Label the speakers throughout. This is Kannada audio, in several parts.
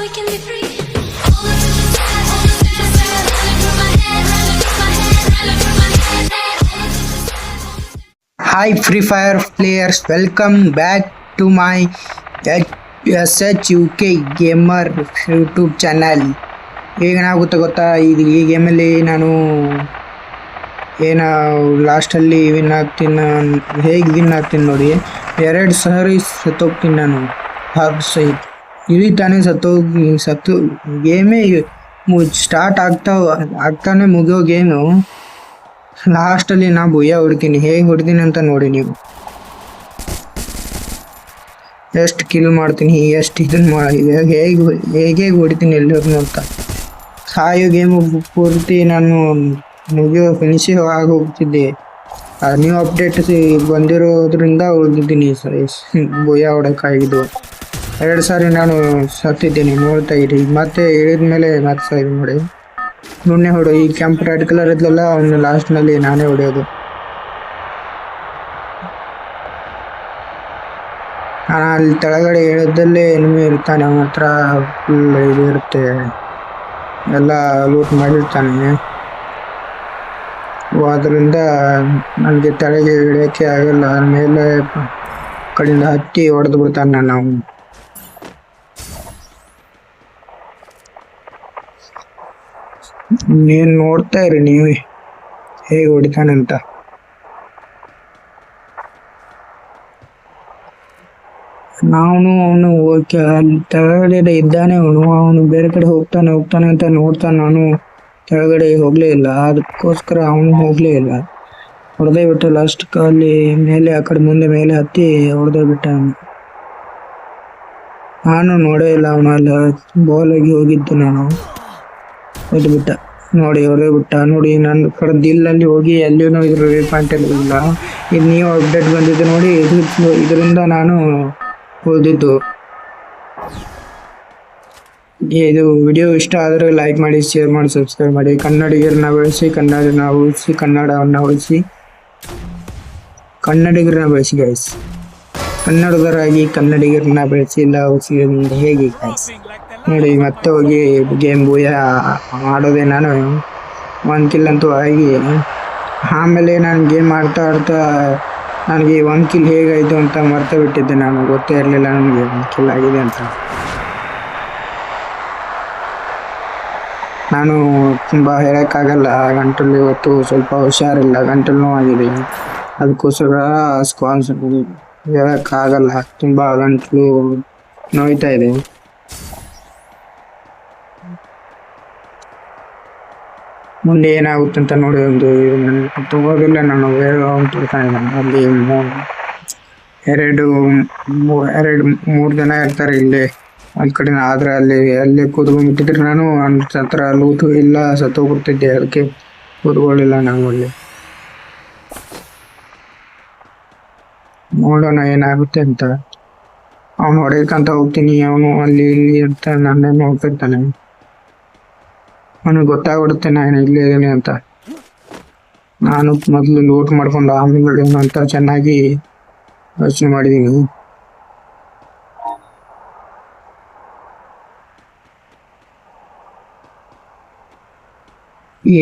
Speaker 1: we can be free. All the suicide, all the suicide, running through my head, running through my head, running through my head. All the suicide, all the
Speaker 2: Hi Free Fire players, welcome back to my SHUK Gamer YouTube channel. ಏನಾಗುತ್ತೆ ಗೊತ್ತಾ, ಈ ಗೇಮಲ್ಲಿ ನಾನು ಲಾಸ್ಟಲ್ಲಿ ವಿನ್ ಆಗ್ತೀನಿ. ಹೇಗೆ ವಿನ್ ಆಗ್ತೀನಿ ನೋಡಿ, 2 ಸಾರಿ ಸತ್ತೋಗ್ತೀನಿ ನಾನು. ಇಲ್ಲಿ ತಾನೇ ಸತ್ತು ಗೇಮೇ ಸ್ಟಾರ್ಟ್ ಆಗ್ತಾನೆ ಮುಗಿಯೋ ಗೇಮು. ಲಾಸ್ಟಲ್ಲಿ ನಾ ಭುಯ್ಯ ಹೊಡ್ತೀನಿ. ಹೇಗೆ ಹೊಡ್ತೀನಿ ಅಂತ ನೋಡಿ ನೀವು. ಎಷ್ಟು ಕಿಲ್ ಮಾಡ್ತೀನಿ, ಎಷ್ಟು ಇದನ್ನು ಹೇಗೆ ಹೊಡಿತೀನಿ ಎಲ್ಲರನ್ನೂ ಅಂತ. ಸಾಯೋ ಗೇಮು ಪೂರ್ತಿ ನಾನು ಫಿನಿಶ್ ಆಗೋಗ್ತಿದ್ದೆ. ನ್ಯೂ ಅಪ್ಡೇಟ್ ಬಂದಿರೋದ್ರಿಂದ ಉಳಿದಿದ್ದೀನಿ. ಭುಯ್ಯ ಹೊಡೋಕ್ಕಾಗಿದ್ದು 2 ಸಾರಿ ನಾನು ಸತ್ತಿದ್ದೀನಿ. ನೋಡ್ತಾ ಇರಿ. ಮತ್ತೆ ಇಳಿದ ಮೇಲೆ ಮತ್ತೆ ಸಾಯ್ದು ನೋಡಿ. ನುಣ್ಣೆ ಹೊಡು. ಈ ಕೆಂಪು ರೆಡ್ ಕಲರ್ ಇದ್ಲಲ್ಲ, ಅವನು ಲಾಸ್ಟ್ನಲ್ಲಿ ನಾನೇ ಹೊಡೆಯೋದು. ನಾನು ಅಲ್ಲಿ ಕೆಳಗಡೆ ಇಳಿದಲ್ಲೇ ಎನಿಮಿ ಇರ್ತಾನೆ. ಅವನ ಹತ್ರ ಫುಲ್ ಇದು ಇರುತ್ತೆ, ಎಲ್ಲ ಲೂಟ್ ಮಾಡಿರ್ತಾನೆ. ಅದರಿಂದ ನನಗೆ ಕೆಳಗೆ ಇಳಿಯೋಕ್ಕೆ ಆಗಲ್ಲ. ಮೇಲೆ ಕಡೆಯಿಂದ ಹತ್ತಿ ಹೊಡೆದು ಬಿಡ್ತಾನೆ ನಾವು. ನೀನು ನೋಡ್ತಾ ಇರಿ ನೀವೇ ಹೇಗೆ ಹೊಡಿತಾನೆ ಅಂತ. ಅವನು ಓಕೆ ಅಲ್ಲಿ ಕೆಳಗಡೆ ಇದ್ದಾನೆ. ಅವನು ಬೇರೆ ಕಡೆ ಹೋಗ್ತಾನೆ ಅಂತ ನೋಡ್ತಾನೆ. ನಾನು ಕೆಳಗಡೆ ಹೋಗಲೇ ಇಲ್ಲ, ಅದಕ್ಕೋಸ್ಕರ ಅವನು ಹೋಗಲೇ ಇಲ್ಲ. ಹೊಡೆದೇ ಬಿಟ್ಟ ಲಾಸ್ಟ್ ಅಲ್ಲಿ ಮೇಲೆ, ಆ ಕಡೆ ಮುಂದೆ ಮೇಲೆ ಹತ್ತಿ ಹೊಡೆದೇ ಬಿಟ್ಟ. ನಾನು ನೋಡೇ ಇಲ್ಲ. ಅವನು ಅಲ್ಲಿ ಬಾಲಾಗಿ ಹೋಗಿದ್ದು, ನಾನು ಬಿಟ್ಟ ನೋಡಿ, ಹೊರಗೆ ಬಿಟ್ಟ ನೋಡಿ. ನನ್ನ ಕಡೆ ದಿಲ್ಲಲ್ಲಿ ಹೋಗಿ ಎಲ್ಲಿಯೂ ಇದ್ರ ಪಾಯಿಂಟ್ ಇಲ್ಲ. ಇದು ನೀವು ಅಪ್ಡೇಟ್ ಬಂದಿದ್ದು ನೋಡಿ, ಇದರಿಂದ ನಾನು ಉಳಿದಿದ್ದು. ಇದು ವಿಡಿಯೋ ಇಷ್ಟ ಆದರೆ ಲೈಕ್ ಮಾಡಿ, ಶೇರ್ ಮಾಡಿ, ಸಬ್ಸ್ಕ್ರೈಬ್ ಮಾಡಿ. ಕನ್ನಡಿಗರನ್ನ ಬೆಳೆಸಿ, ಕನ್ನಡವನ್ನು ಉಳಿಸಿ, ಕನ್ನಡಿಗರನ್ನ ಬೆಳೆಸಿ ಗೈಸ್. ಕನ್ನಡಿಗರಾಗಿ ಕನ್ನಡಿಗರನ್ನ ಬೆಳೆಸಿ ಇಲ್ಲ ಉಳಿಸಿ ಹೇಗೆ ಗೈಸ್ ನೋಡಿ. ಮತ್ತೆ ಹೋಗಿ ಗೇಮ್ ಭೂಯ ಆಡೋದೆ ನಾನು. 1 ಕಿಲ್ ಅಂತೂ ಆಗಿ, ಆಮೇಲೆ ನಾನು ಗೇಮ್ ಆಡ್ತಾ ನನಗೆ 1 ಕಿಲ್ ಹೇಗಾಯಿತು ಅಂತ ಮರ್ತ ಬಿಟ್ಟಿದ್ದೆ. ನಾನು ಗೊತ್ತೇ ಇರಲಿಲ್ಲ ನನಗೆ 1 ಕಿಲ್ ಆಗಿದೆ ಅಂತ. ನಾನು ತುಂಬ ಹೇಳೋಕ್ಕಾಗಲ್ಲ, ಗಂಟಲು ಇವತ್ತು ಸ್ವಲ್ಪ ಹುಷಾರಿಲ್ಲ, ಗಂಟಲು ನೋವಾಗಿದೆ. ಅದಕ್ಕೋಸ್ಕರ ಹೇಳೋಕ್ಕಾಗಲ್ಲ, ತುಂಬ ಗಂಟಲು ನೋಯ್ತಾ ಇದೆ. ಮುಂದೆ ಏನಾಗುತ್ತೆ ಅಂತ ನೋಡಿ. ಒಂದು ತಗೋದಿಲ್ಲ, ನಾನು ಅಲ್ಲಿ 2-3 ಜನ ಇರ್ತಾರೆ ಇಲ್ಲಿ ಒಂದು ಕಡೆ. ಆದರೆ ಅಲ್ಲಿ ಕೂತ್ಕೊಂಡ್ಬಿಟ್ಟಿದ್ರೆ ನಾನು ಹತ್ರ ಲೂಟು ಇಲ್ಲ, ಸತ್ತೋಗ್ಬಿಡ್ತಿದ್ದೆ. ಅದಕ್ಕೆ ಕೂತ್ಕೊಳ್ಳಿಲ್ಲ ನಾನು ಅಲ್ಲಿ. ನೋಡೋಣ ಏನಾಗುತ್ತೆ ಅಂತ. ಅವನು ಹೊಡೆಯಕ್ಕಂತ ಹೋಗ್ತೀನಿ, ಅವನು ಅಲ್ಲಿ ಇಲ್ಲಿ ಇರ್ತಾನೆ, ನನ್ನೇ ನೋಡ್ತಿರ್ತಾನೆ. ಅವನಿಗೆ ಗೊತ್ತಾಗ್ಬಿಡುತ್ತೆ ನಾನು ಇಲ್ಲೇ ಇದ್ದೀನಿ ಅಂತ. ನಾನು ಮೊದಲು ಲೂಟ್ ಮಾಡ್ಕೊಂಡು ಆಮೇಲೆ ಅಂತ ಚೆನ್ನಾಗಿ ಯೋಚನೆ ಮಾಡಿದ್ದೀನಿ.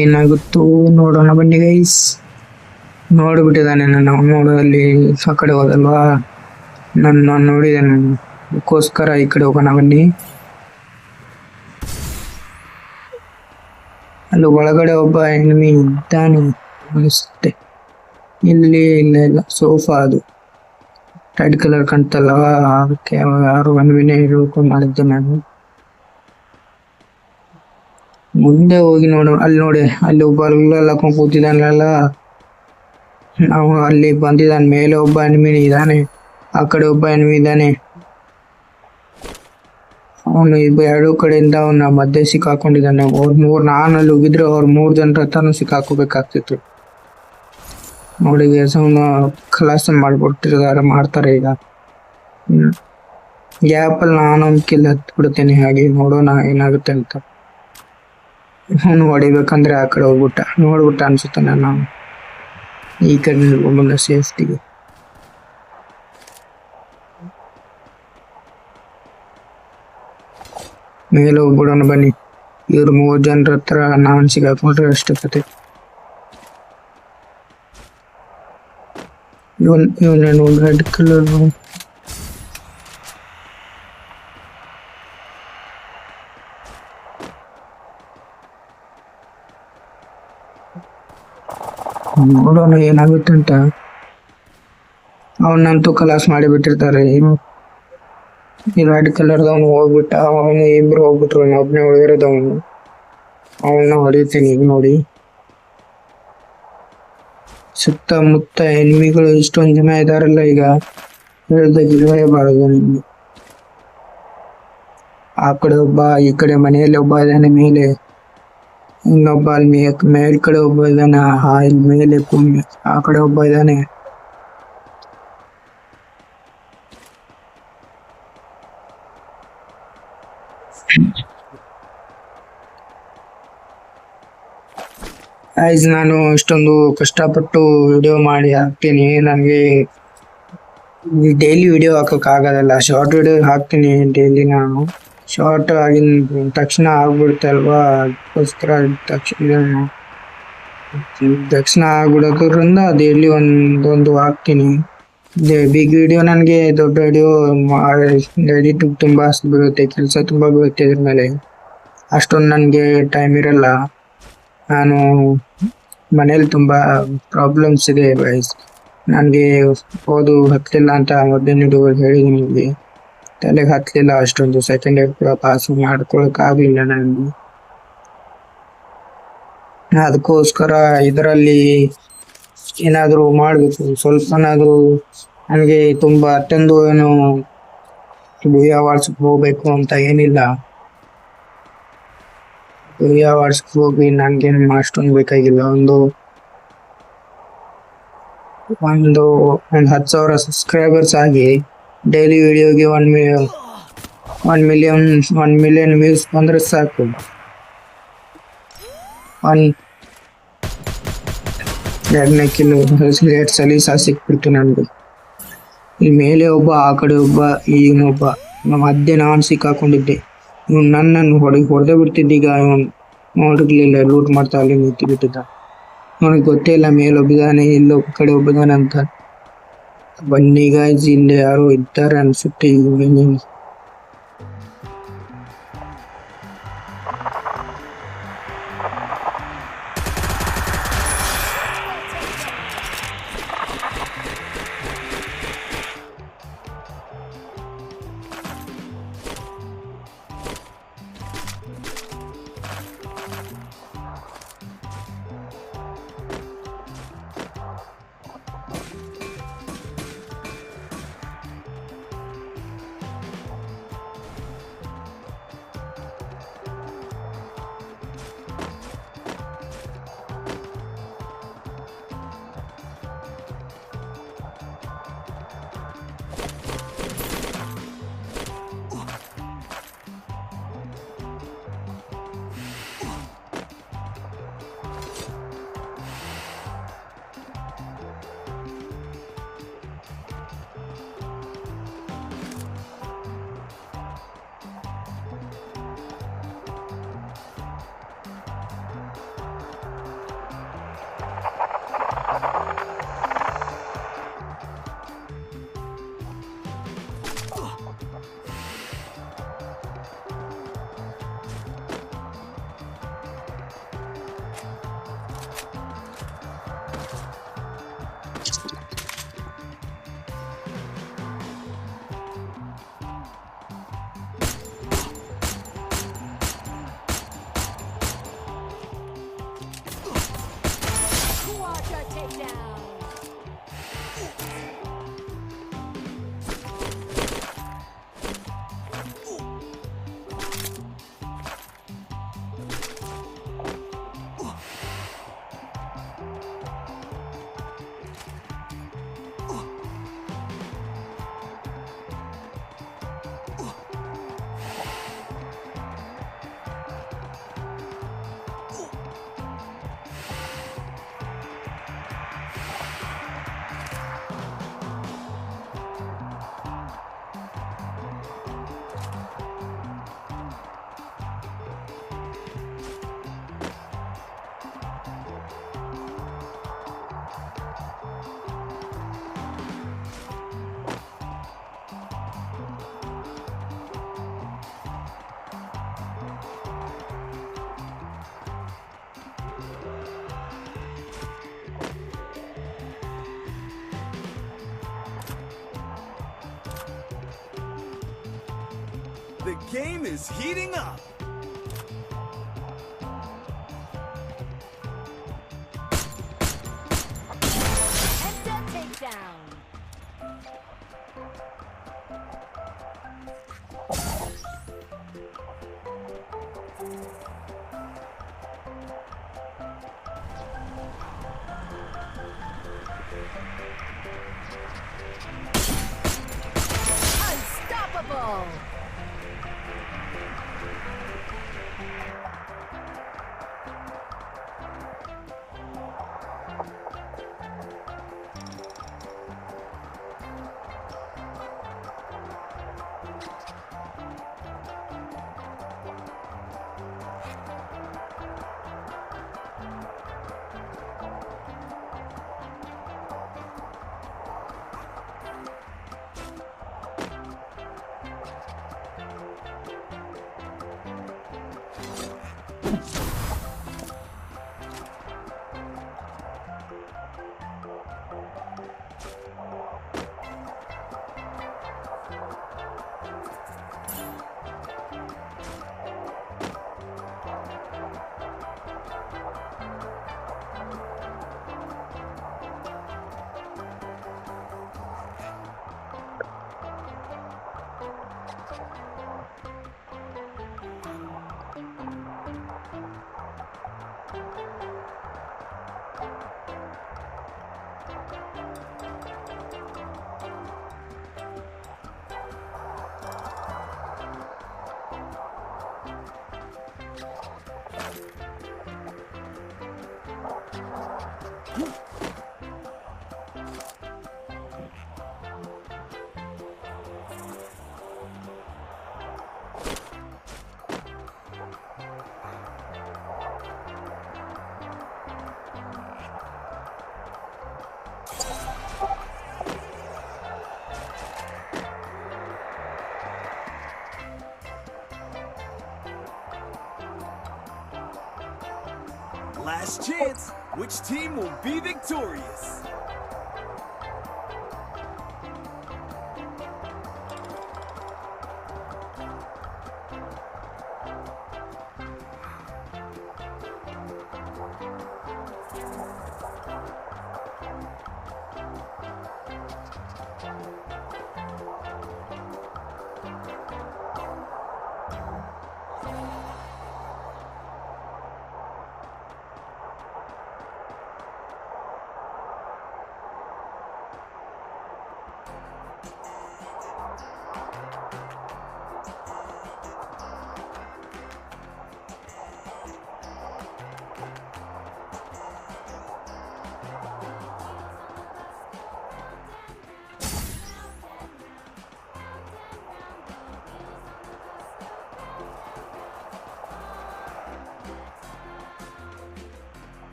Speaker 2: ಏನಾಗುತ್ತೋ ನೋಡೋಣ ಬನ್ನಿ ಗೈಸ್. ನೋಡಿಬಿಟ್ಟಿದ್ದಾನೆ ನಾನು. ನೋಡೋದಲ್ಲಿ ಆ ಕಡೆ ಹೋದಲ್ವಾ, ನಾನು ನೋಡಿದೆ. ಅದಕ್ಕೋಸ್ಕರ ಈ ಕಡೆ ಹೋಗೋಣ ಬನ್ನಿ. ಅಲ್ಲಿ ಒಳಗಡೆ ಒಬ್ಬ ಎನಿಮಿ ಇದ್ದಾನೆ ಅನಿಸುತ್ತೆ. ಇಲ್ಲ ಸೋಫಾ, ಅದು ರೆಡ್ ಕಲರ್ ಕಾಣ್ತಲ್ಲವ, ಅದಕ್ಕೆ ಯಾರು ಎನಿಮಿನೇ ಹಿಡ್ಕೊಂಡು ಮಾಡಿದ್ದೆ ನಾನು. ಮುಂದೆ ಹೋಗಿ ಅಲ್ಲಿ ನೋಡಿ, ಅಲ್ಲಿ ಒಬ್ಬ ಅಲ್ಲೆಲ್ಲ ಕೂತಿದ್ದಾನಲ್ಲ, ಅವನು ಅಲ್ಲಿ ಬಂದಿದ್ದಾನೆ. ಮೇಲೆ ಒಬ್ಬ ಎನಿಮಿ ಇದ್ದಾನೆ, ಆ ಕಡೆ ಒಬ್ಬ ಎನಿಮಿ ಇದ್ದಾನೆ. ಅವನು 2 ಕಡೆಯಿಂದ ಅವನ ಮಧ್ಯೆ ಸಿಕ್ಕಾಕೊಂಡಿದ್ದಾನೆ. ನಾನು ಅಲ್ಲಿ ಹೋಗಿದ್ರೆ 3 ಜನರ ಹತ್ರನೂ ಸಿಕ್ಕಾಕೋಬೇಕಾಗ್ತಿತ್ತು ನೋಡಿ. ಅವನು ಖಲಾಸ ಮಾಡ್ತಾರೆ ಈಗ. ಗ್ಯಾಪಲ್ಲಿ ನಾನೊಂದು ಕಿಲ್ ಹತ್ಬಿಡ್ತೇನೆ. ಹಾಗೆ ನೋಡೋಣ ಏನಾಗುತ್ತೆ ಅಂತ. ಅವನು ಹೊಡಿಬೇಕಂದ್ರೆ ಆ ಕಡೆ ನೋಡ್ಬಿಟ್ಟ ಅನ್ಸುತ್ತೆ. ನಾನು ಈ ಕಡೆ ಹೋಗೋಣ ಸೇಫ್ಟಿಗೆ. ಮೇಲೆ ಹೋಗ್ಬಿಡೋಣ ಬನ್ನಿ. ಇವ್ರು 3 ಜನರ ಹತ್ರ ನಾನು ಸಿಗಾಕೊಂಡ್ರೆ ಅಷ್ಟು ಕತೆ. ಇವನೇನು ರೆಡ್ ಕಲರ್ ನೋಡೋಣ ಏನಾಗುತ್ತೆ ಅಂತ. ಅವನಂತೂ ಕಲಾಸ್ ಮಾಡಿಬಿಟ್ಟಿರ್ತಾರೆ. ಈ ರೆಡ್ ಕಲರ್ದವನು ಹೋಗ್ಬಿಟ್ಟ, ಅವನು ಇಬ್ರು ಹೋಗ್ಬಿಟ್ರು, ಒಬ್ನೇ ಉಳಿದಿರೋದವನು. ಅವನ್ನ ಹೊಡಿತೀನಿ ಈಗ ನೋಡಿ. ಸುತ್ತಮುತ್ತ ಎನಿಮಿಗಳು ಇಷ್ಟೊಂದು ಜನ ಇದಾರಲ್ಲ, ಈಗ ಹೇಳ್ದಾಗಿರಬಾರದು ನಿಮ್ಗೆ. ಆ ಕಡೆ ಒಬ್ಬ, ಈ ಕಡೆ ಮನೆಯಲ್ಲಿ ಒಬ್ಬ ಇದ್ದಾನೆ ಮೇಲೆ, ಇನ್ನೊಬ್ಬ ಅಲ್ಲಿ ಮೇಲ್ಕಡೆ ಒಬ್ಬ ಇದ್ದಾನೆ, ಇಲ್ಲಿ ಮೇಲೆ ಆ ಕಡೆ ಒಬ್ಬ ಇದ್ದಾನೆ. ಗೈಸ್, ನಾನು ಇಷ್ಟೊಂದು ಕಷ್ಟಪಟ್ಟು ವಿಡಿಯೋ ಮಾಡಿ ಹಾಕ್ತೀನಿ. ನನಗೆ ಡೈಲಿ ವಿಡಿಯೋ ಹಾಕಕ್ ಆಗೋದಲ್ಲ, ಶಾರ್ಟ್ ವಿಡಿಯೋ ಹಾಕ್ತೀನಿ ಡೈಲಿ. ನಾನು ಶಾರ್ಟ್ ಆಗಿನ ತಕ್ಷಣ ಆಗ್ಬಿಡುತ್ತೆ ಅಲ್ವಾ, ಅದಕ್ಕೋಸ್ಕರ ತಕ್ಷಣ ಆಗ್ಬಿಡೋದ್ರಿಂದ ಡೈಲಿ ಒಂದೊಂದು ಹಾಕ್ತೀನಿ. ಬಿಗ್ ವಿಡಿಯೋ ನನಗೆ ದೊಡ್ಡ ವಿಡಿಯೋ ಎಡಿಟ್ ತುಂಬಾ ಬೀಳುತ್ತೆ, ಕೆಲಸ ತುಂಬಾ ಬೀಳುತ್ತೆ ಇದ್ರ ಮೇಲೆ. ಅಷ್ಟೊಂದು ನನಗೆ ಟೈಮ್ ಇರಲ್ಲ. ನಾನು ಮನೇಲಿ ತುಂಬಾ ಪ್ರಾಬ್ಲಮ್ಸ್ ಇದೆ ಗೈಸ್. ನನಗೆ ಓದು ಹತ್ತಲಿಲ್ಲ ಅಂತ ಮೊದಲನೇ ವಿಡಿಯೋದಲ್ಲಿ ಹೇಳಿದ್ದೀನಿ ನಿಮಗೆ. ತಲೆಗೆ ಹತ್ತಲಿಲ್ಲ ಅಷ್ಟೊಂದು. ಸೆಕೆಂಡ್ ಇಯರ್ ಕೂಡ ಪಾಸ್ ಮಾಡ್ಕೊಳಕ್ ಆಗ್ಲಿಲ್ಲ ನನಗೆ. ಅದಕ್ಕೋಸ್ಕರ ಇದರಲ್ಲಿ ಏನಾದರೂ ಮಾಡಬೇಕು, ಸ್ವಲ್ಪನಾದರೂ. ನನಗೆ ತುಂಬಾ ಅಷ್ಟೊಂದು ಏನು ಅವಾರ್ಡ್ಸ್ಗೆ ಹೋಗ್ಬೇಕು ಅಂತ ಏನಿಲ್ಲ. ಅವಾರ್ಡ್ಸ್ಗೆ ಹೋಗಿ ನನಗೇನು ಅಷ್ಟೊಂದು ಬೇಕಾಗಿಲ್ಲ. ಒಂದು 10,000 ಸಬ್ಸ್ಕ್ರೈಬರ್ಸ್ ಆಗಿ ಡೈಲಿ ವಿಡಿಯೋಗೆ 1 ಮಿಲಿಯನ್ ವ್ಯೂಸ್ ಬಂದ್ರೆ ಸಾಕು. 2ನೇ ಕಿಲೋ ಸಲೀಸ ಸಿಕ್ಬಿಡ್ತು ನನಗೆ. ಇಲ್ಲಿ ಮೇಲೆ ಒಬ್ಬ, ಆ ಕಡೆ ಒಬ್ಬ, ಈಗಿನೊಬ್ಬ. ಮಧ್ಯೆ ನಾನು ಸಿಕ್ಕಾಕೊಂಡಿದ್ದೆ. ಇವನು ನನ್ನನ್ನು ಹೊಡೆದೇ ಬಿಡ್ತಿದ್ದೀಗ. ಇವನು ನೋಡಿರ್ಲಿಲ್ಲ, ಲೂಟ್ ಮಾಡ್ತಾ ಅಲ್ಲಿ ನಿಂತು ಬಿಟ್ಟಿದ್ದ. ಅವನಿಗೆ ಗೊತ್ತೇ ಇಲ್ಲ ಮೇಲೊಬ್ಬಿದ್ದಾನೆ, ಇಲ್ಲೊಬ್ಬ ಕಡೆ ಒಬ್ಬಿದ್ದಾನೆ ಅಂತ. ಬನ್ನಿ ಗಾಯ್ಸ್, ಇಲ್ಲಿ ಯಾರೋ ಇದ್ದಾರೆ ಅನ್ಸುತ್ತೆ.
Speaker 3: The game is heating up.
Speaker 4: And a takedown. Unstoppable.
Speaker 3: Last chance. Which team will be victorious?